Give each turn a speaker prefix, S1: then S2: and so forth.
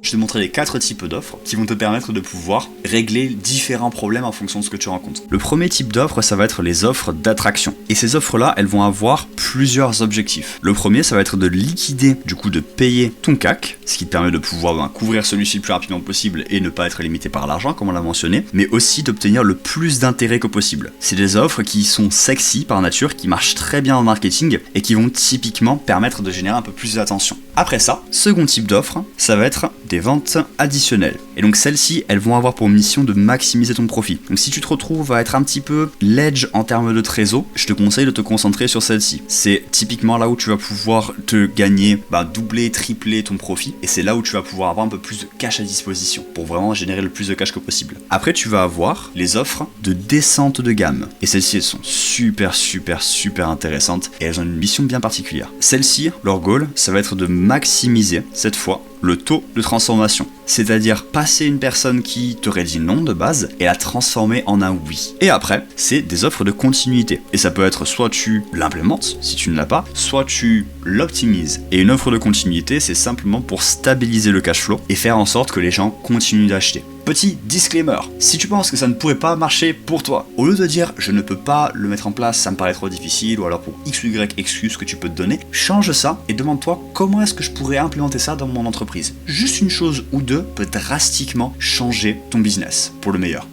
S1: je te montrer les 4 types d'offres qui vont te permettre de pouvoir régler différents problèmes en fonction de ce que tu rencontres. Le premier type d'offre, ça va être les offres d'attraction. Et ces offres-là, elles vont avoir plusieurs objectifs. Le premier, ça va être de liquider, du coup de payer ton CAC, ce qui te permet de pouvoir couvrir celui-ci le plus rapidement possible et ne pas être limité par l'argent, comme on l'a mentionné, mais aussi d'obtenir le plus d'intérêt que possible. C'est des offres qui sont sexy par nature, qui marchent très bien en marketing et qui vont typiquement permettre de générer un peu plus d'attention. Après ça, second type d'offre, ça va être des ventes additionnelles. Et donc celles-ci, elles vont avoir pour mission de maximiser ton profit. Donc si tu te retrouves à être un petit peu ledge en termes de trésor, je te conseille de te concentrer sur celle-ci. C'est typiquement là où tu vas pouvoir te gagner, doubler, tripler ton profit, et c'est là où tu vas pouvoir avoir un peu plus de cash à disposition pour vraiment générer le plus de cash que possible. Après, tu vas avoir les offres de descente de gamme, et celles-ci, elles sont super intéressantes, et elles ont une mission bien particulière. Celles-ci, leur goal, ça va être de maximiser, cette fois, le taux de transformation. C'est-à-dire passer une personne qui t'aurait dit non de base et la transformer en un oui. Et après, c'est des offres de continuité. Et ça peut être soit tu l'implémentes, si tu ne l'as pas, soit tu l'optimises. Et une offre de continuité, c'est simplement pour stabiliser le cash flow et faire en sorte que les gens continuent d'acheter. Petit disclaimer, si tu penses que ça ne pourrait pas marcher pour toi, au lieu de dire je ne peux pas le mettre en place, ça me paraît trop difficile, ou alors pour x ou y excuse que tu peux te donner, change ça et demande-toi comment est-ce que je pourrais implémenter ça dans mon entreprise. Juste une chose ou deux peut drastiquement changer ton business pour le meilleur.